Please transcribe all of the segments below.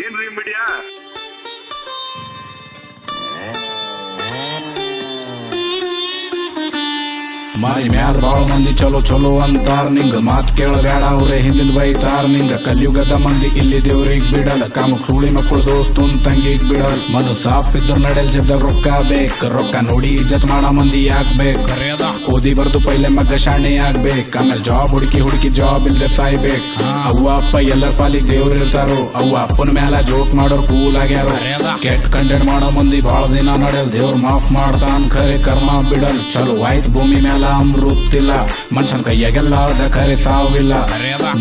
ಏನ್ರಿ ಮೀಡಿಯಾ ಮಾರಿ ಮ್ಯಾಲ ಬಾಳ ಮಂದಿ ಚಲೋ ಚಲೋ ಅಂತಾರ ನಿಂಗ ಮಾತ್ ಕೇಳಬೇಡ ಅವ್ರೆ ಹಿಂದಿನ ಬೈತಾರ ನಿಂಗ ಕಲಿಯುಗದ ಮಂದಿ ಇಲ್ಲಿ ದೇವ್ರಿಗ್ ಬಿಡಲ್ಲ ಕಾಮಕ್ ಸುಳಿ ಮಕ್ಕಳು ದೋಸ್ತುನ್ ತಂಗಿಗ್ ಬಿಡಲ್ ಮನು ಸಾಫ್ ಇದ್ರ ನಡೆಲ್ ಜಬ್ದಾಗ ರೊಕ್ಕ ಬೇಕ್ ರೊಕ್ಕ ನೋಡಿ ಇಜ್ಜತ್ ಮಾಡ ಮಂದಿ ಯಾಕ್ಬೇಕ್ ಓದಿ ಬರ್ದು ಪೈಲೆ ಮಗ್ಗ ಶಾಣೆ ಆಗ್ಬೇಕ್ ಆಮೇಲೆ ಜಾಬ್ ಹುಡುಕಿ ಜಾಬ್ ಇಲ್ದೆ ಸಾಯ್ಬೇಕ್ ಅವ್ವ ಅಪ್ಪ ಎಲ್ಲರ ಪಾಲಿಗೆ ದೇವ್ರ ಇರ್ತಾರೋ ಅವ್ವ ಅಪ್ಪನ ಮ್ಯಾಲ ಜೋಕ್ ಮಾಡೋರ್ ಕೂಲ್ ಆಗ್ಯಾರೋ ಕೆಟ್ಟ ಕಂಟೆಂಟ್ ಮಾಡೋ ಮಂದಿ ಬಾಳ ದಿನ ನಡೆಲ್ ದೇವ್ರ ಮಾಫ್ ಮಾಡ್ತಾನ್ ಖರೆ ಕರ್ಮ ಬಿಡಲ್ ಚಲೋ ಆಯ್ತು ಭೂಮಿ ಮ್ಯಾಲ ಅಮೃತ್ತಿಲ್ಲ ಮನುಷ್ಯನ್ ಕೈಯಾಗೆಲ್ಲ ಅದ ಖರೆ ಸಾವಿಲ್ಲ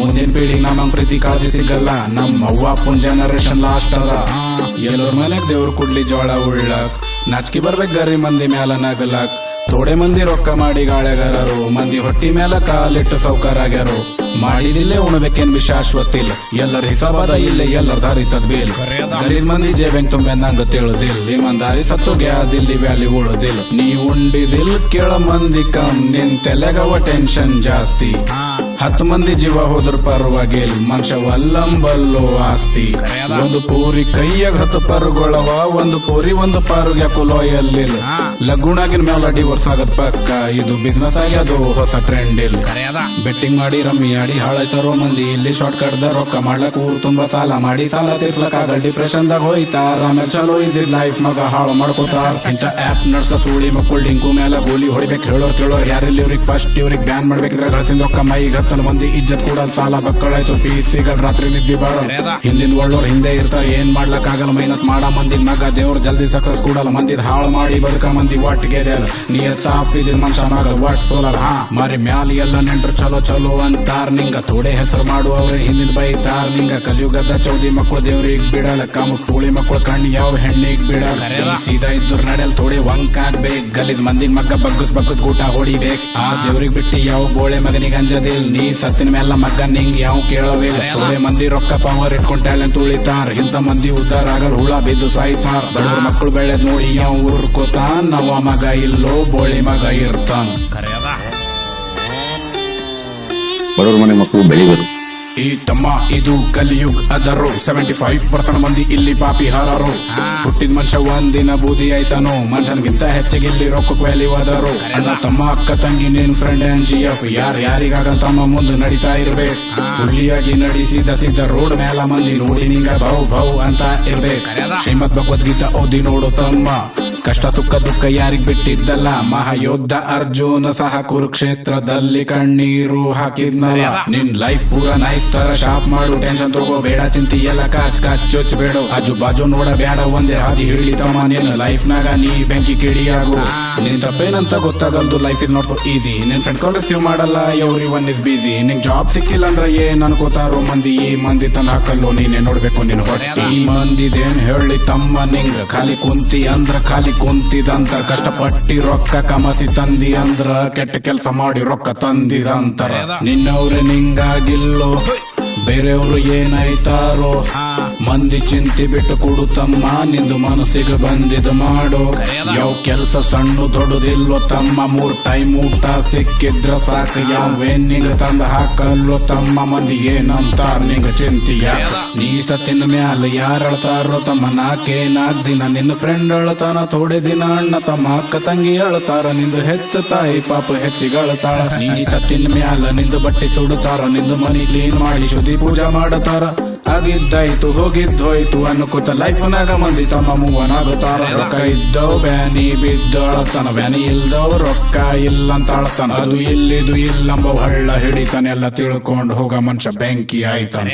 ಮುಂದಿನ ಪೀಳಿಗೆ ನಮಗ್ ಪ್ರೀತಿ ಕಾಳಜಿ ಸಿಗಲ್ಲ ನಮ್ಮ ಅವ್ವ ಅಪ್ಪನ ಜನರೇಷನ್ ಲಾಸ್ಟ್ ಅದ ಎಲ್ಲರ ಮನೆಗ್ ದೇವ್ರ ಕುಡ್ಲಿ ಜೋಳ ಉಳ್ಳಕ್ ನಾಚಿಕೆ ಬರ್ಬೇಕ್ ಗರಿ ಮಂದಿ ಮ್ಯಾಲ ನಗಲಕ್ ಥೋಡೆ ಮಂದಿ ರೊಕ್ಕ ಮಾಡಿ ಗಾಳೆಗಾರರು ಮಂದಿ ಹೊಟ್ಟಿ ಮ್ಯಾಲ ಕಾಲಿಟ್ಟು ಸೌಕರ್ ಆಗ್ಯಾರು ಮಾಡಿದಿಲ್ಲೇ ಉಣಬೇಕೇನ್ ಶಾಶ್ವತ ಇಲ್ಲ ಎಲ್ಲರ ಹಿಸಾಬದ ಇಲ್ಲೇ ಎಲ್ಲರ ದಾರಿತದ್ ಬೇಲ್ ಗರೀಬ್ ಮಂದಿ ಜೇಬೆಂಗ್ ತುಂಬೆ ನಂಗ ತಿಳಿದಿಲ್ ಇಮಂದಾರಿ ಸತ್ತು ಗ್ಯಾದಿಲ್ಲಿ ವ್ಯಾಲಿ ಉಳುದಿಲ್ ನೀ ಉಂಡಿದಿಲ್ ಕೇಳ ಮಂದಿ ಕಮ್ ನಿನ್ ತೆಲೆಗವ ಟೆನ್ಷನ್ ಜಾಸ್ತಿ 10 ಮಂದಿ ಜೀವ ಹೋದ್ರ ಪರವಾಗಿಲ್ ಮನುಷ್ಯ ವಲ್ಲಂಬಲ್ಲೋ ಆಸ್ತಿ ಒಂದು ಪೂರಿ ಕೈಯಾಗ 10 ಪರುಗಳವ ಒಂದು ಪೂರಿ ಒಂದು ಪಾರುಗ್ ಯಾಕೋ ಲಾಯಲ್ಲಿಲ್ಲ ಲಗುಣಾಗಿನ ಮ್ಯಾಲ ಡಿವೋರ್ಸ್ ಆಗದ್ ಪಕ್ಕ ಇದು ಬಿಸ್ನೆಸ್ ಆಗ್ಯದು ಹೊಸ ಟ್ರೆಂಡ್ ಇಲ್ಲ ಬೆಟ್ಟಿಂಗ್ ಮಾಡಿ ರಮ್ಮಿ ಆಡಿ ಹಾಳಾಯ್ತಾರೋ ಮಂದಿ ಇಲ್ಲಿ ಶಾರ್ಟ್ ಕಟ್ ದ ರೊಕ್ಕ ಮಾಡ್ಲಕ್ ಊರು ತುಂಬಾ ಸಾಲ ಮಾಡಿ ಸಾಲ ತೀರ್ಸ್ಲಕ್ ಆಗಲ್ ಡಿಪ್ರೆಷನ್ ದಾಗ ಹೋಯ್ತಾರ ಆಮೇಲೆ ಚಲೋ ಇದ್ದಿದ್ ಲೈಫ್ ಮಗ ಹಾಳು ಮಾಡ್ಕೋತಾರ ಇಂತ ಆಪ್ ನಡ್ಸ ಸುಳಿ ಮಕ್ಕಳು ಡಿಂಕು ಮೇಲೆ ಗೋಲಿ ಹೊಡಿಬೇಕು ಹೇಳೋರ್ ಯಾರಿಲ್ಲ ಇವ್ರಿಗೆ ಫಸ್ಟ್ ಇವ್ರಿಗೆ ಬ್ಯಾನ್ ಮಾಡ್ಬೇಕಿದ್ರೆ ಗಳಿಸಿದ ರೊಕ್ಕ ಮೈಗೆ ಹತ್ತಲ್ ಮಂದಿ ಇಜ್ಜತ್ ಕೂಡ ಸಾಲ ಬಕ್ಕಳಾಯ್ತು ಪೀಸಿಗಲ್ ರಾತ್ರಿ ನಿದ್ದೆ ಬಾಳ ಹಿಂದಿನ ಒಳ್ಳೋರ್ ಹಿಂದೆ ಇರ್ತಾರ ಏನ್ ಮಾಡ್ಲಕ್ ಆಗಲ್ಲ ಮೈನತ್ ಮಾಡ ಮಂದಿ ಮಗ ದೇವ್ರ ಜಲ್ದಿ ಸಕ್ಸಸ್ ಕೂಡಲ್ಲ ಮಂದಿದ್ ಹಾಳು ಮಾಡಿ ಬದುಕ ಮಂದಿ ಒಟ್ಟಿಗೆ ನಿಯತ್ ಸಾಫ್ ಇದ್ದಿದ್ ಮನುಷ್ಯ ಮಗ ವಾಟ್ ಸೋಲರ್ ಮಾರಿ ಮ್ಯಾಲ ಎಲ್ಲ ನೆಂಟ್ರು ಚಲೋ ಚಲೋ ಅಂತಾರ ನಿಂಗ ಥೋಡೆ ಹೆಸರು ಮಾಡುವವ್ರೆ ಹಿಂದಿನ ಬೈತಾರ ನಿಂಗ ಕಲಿಯುಗದ ಚೌದಿ ಮಕ್ಕಳು ದೇವ್ರಿಗ್ ಬಿಡಲ್ಲ ಕಾಮಕ್ ಸುಳಿ ಮಕ್ಕಳು ಕಣ್ಣಿ ಯಾವ ಹೆಣ್ಣಿಗ್ ಬಿಡಲ್ಲ ಸೀದಾ ಇದ್ರು ನಡೆಲ್ ಥೋಡೆ ವಂಕ್ ಆಗ್ಬೇಕ್ ಗಲಿದ್ ಮಂದಿನ ಮಗ್ಗ ಬಗ್ಗಸ್ ಗೂಟ ಹೊಡಿಬೇಕ್ ಆ ದೇವ್ರಿಗ್ ಬಿಟ್ಟಿ ಯಾವ ಬೋಳೆ ಮಗನಿಗೆ ಅಂಜದಿಲ್ ನೀ ಸತ್ತಿನ ಮೇಲ ಮಗ್ಗ ನಿಂಗ್ ಯಾವ ಕೇಳವಿಲ್ಲ ಥೋಡೆ ಮಂದಿ ರೊಕ್ಕ ಪವರ್ ಇಟ್ಕೊಂಡ್ ಟ್ಯಾಲೆಂಟ್ ಉಳಿತಾರ ಇಂತ ಮಂದಿ ಉದ್ದಾರ ಆಗಲ್ ಹುಳ ಬಿದ್ದು ಸಾಯ್ತಾರ ಬಡವ್ರ ಮಕ್ಕಳು ಬೆಳೆದ್ ನೋಡಿ ಯಾವ ಊರ್ಕೋತಾನ್ ನವ ಮಗ ಇಲ್ಲೋ ಬೋಳಿ ಮಗ ಇರ್ತಾನ ಬಡವ್ರ ಮನೆ ಮಕ್ಕಳು ಬೆಳಿಬೇಕು ಈ ತಮ್ಮ ಇದು ಕಲಿಯುಗ್ ಅದರು 75% ಮಂದಿ ಇಲ್ಲಿ ಪಾಪಿ ಹಾರರು ಹುಟ್ಟಿದ ಮನುಷ್ಯ ಒಂದಿನ ಬೂದಿ ಆಯ್ತಾನು ಮನುಷ್ಯನ್ಗಿಂತ ಹೆಚ್ಚಿಗೆ ಇಲ್ಲಿ ರೊಕ್ಕ ವ್ಯಾಲ್ಯೂ ಆದರು ಅಣ್ಣ ತಮ್ಮ ಅಕ್ಕ ತಂಗಿ ನಿನ್ ಫ್ರೆಂಡ್ ಅಂಡ್ GF ಯಾರಿಗಾಗಲ್ ತಮ್ಮ ಮುಂದೆ ನಡೀತಾ ಇರ್ಬೇಕು ಹುಲಿಯಾಗಿ ನಡೆಸಿದ ರೋಡ್ ಮೇಲ ಮಂದಿ ನೋಡಿ ನಿಂಗ ಭೌ ಅಂತ ಇರ್ಬೇಕು ಶ್ರೀಮದ್ ಭಗವದ್ಗೀತಾ ಓದಿ ನೋಡು ತಮ್ಮ ಕಷ್ಟ ಸುಖ ದುಃಖ ಯಾರಿಗ್ ಬಿಟ್ಟಿದ್ದಲ್ಲ ಮಹಾಯೋಧ ಅರ್ಜುನ ಸಹ ಕುರುಕ್ಷೇತ್ರದಲ್ಲಿ ಕಣ್ಣೀರು ಹಾಕಿದ್ನಲ್ಲ ನಿನ್ ಲೈಫ್ ಪೂರ ನೈಫ್ ತರ ಶಾಪ್ ಮಾಡು ಟೆನ್ಷನ್ ತಗೋ ಬೇಡ ಚಿಂತಿ ಎಲ್ಲ ಕಾಚ್ ಚೊಚ್ಚಬೇಡ ಆಜು ಬಾಜು ನೋಡ ಬೇಡ ಒಂದೇ ಹಾದಿ ಹಿಡಿತಮ್ಮ ನಿನ್ ಲೈಫ್ ನಾಗ ನೀ ಬೆಂಕಿ ಕಿಡಿಯಾಗು ನಿನ್ ತಪ್ಪೇನಂತ ಗೊತ್ತಾಗಲ್ದು life is not so easy ನಿನ್ ಫ್ರೆಂಡ್ ಕಾಲ್ ರಿಸೀವ್ ಮಾಡಲ್ಲ ಎವ್ರಿ ಒನ್ ಇಸ್ ಬಿಸಿ ನಿಂಗ್ ಜಾಬ್ ಸಿಕ್ಕಿಲ್ಲ ಅಂದ್ರೆ ಏನ್ ಅನ್ಕೋತಾರೋ ಮಂದಿ ಈ ಮಂದಿ ತಂದ ಹಾಕಲ್ಲು ನೀನೆ ನೋಡ್ಬೇಕು ನಿನ್ ಹೊಟ್ಟೆ ಈ ಮಂದಿದೇನ್ ಹೇಳಿ ತಮ್ಮ ನಿಂಗ್ ಖಾಲಿ ಕುಂತಿ ಅಂದ್ರ ಖಾಲಿ ಕುಂತಿದಂತ ಕಷ್ಟಪಟ್ಟಿ ರೊಕ್ಕ ಕಮಸಿ ತಂದಿ ಅಂದ್ರ ಕೆಟ್ಟ ಕೆಲಸ ಮಾಡಿ ರೊಕ್ಕ ತಂದಿದಂತರ ನಿನ್ನವ್ರೆ ನಿಂಗಾಗಿಲ್ಲೋ ಬೇರೆಯವ್ರು ಏನಾಯ್ತಾರೋ ಮಂದಿ ಚಿಂತಿ ಬಿಟ್ಟು ಕೊಡುತ್ತಮ್ಮ ನಿಂದು ಮನಸ್ಸಿಗೆ ಬಂದಿದ್ ಮಾಡು ಯಾವ ಕೆಲ್ಸ ಸಣ್ಣ ದೊಡ್ಡದಿಲ್ವೋ ತಮ್ಮ 3 ಟೈಮ್ ಊಟ ಸಿಕ್ಕಿದ್ರ ಸಾಕು ಯಾವೇನ್ ನಿಂಗ ತಂದ ಹಾಕಲ್ವೋ ತಮ್ಮ ಮಂದಿ ಏನಂತಾರ ನಿಂಗ ಚಿಂತಿಯ ನೀ ಸತ್ತಿನ ಮ್ಯಾಲ ಯಾರ ಅಳ್ತಾರೋ ತಮ್ಮ ನಾಲ್ಕು ದಿನ ನಿನ್ನ ಫ್ರೆಂಡ್ ಅಳ್ತಾನ ಥೋಡೆ ದಿನ ಅಣ್ಣ ತಮ್ಮ ಅಕ್ಕ ತಂಗಿ ಅಳ್ತಾರ ನಿಂದು ಹೆತ್ತ ತಾಯಿ ಪಾಪ ಹೆಚ್ಚಿಗೆ ಅಳ್ತಾಳ ನೀ ಸತ್ತಿನ ಮ್ಯಾಲ ನಿಂದು ಬಟ್ಟೆ ಸುಡುತ್ತಾರ ನಿಂದು ಮನಿ ಕ್ಲೀನ್ ಮಾಡಿ ಶುದ್ಧಿ ಪೂಜಾ ಮಾಡತಾರ ಆಗಿದ್ದಾಯ್ತು ಹೋಗಿದ್ದೋಯ್ತು ಅನ್ಕೋತ ಲೈಫ್ ನಾಗ ಮಂದಿ ತಮ್ಮ ಮೂವನಾಗುತ್ತಾರ ರೊಕ್ಕ ಇದ್ದವ್ ಬ್ಯಾನಿ ಬಿದ್ದಳತನ ಬ್ಯಾನಿ ಇಲ್ದವ್ ರೊಕ್ಕ ಇಲ್ಲ ಅಂತ ಅಳ್ತಾನ ಅದು ಇಲ್ಲಿದು ಇಲ್ಲಂಬ ಹಳ್ಳ ಹಿಡಿತಾನೆಲ್ಲ ತಿಳ್ಕೊಂಡು ಹೋಗ ಮನುಷ್ಯ ಬೆಂಕಿ ಆಯ್ತಾನ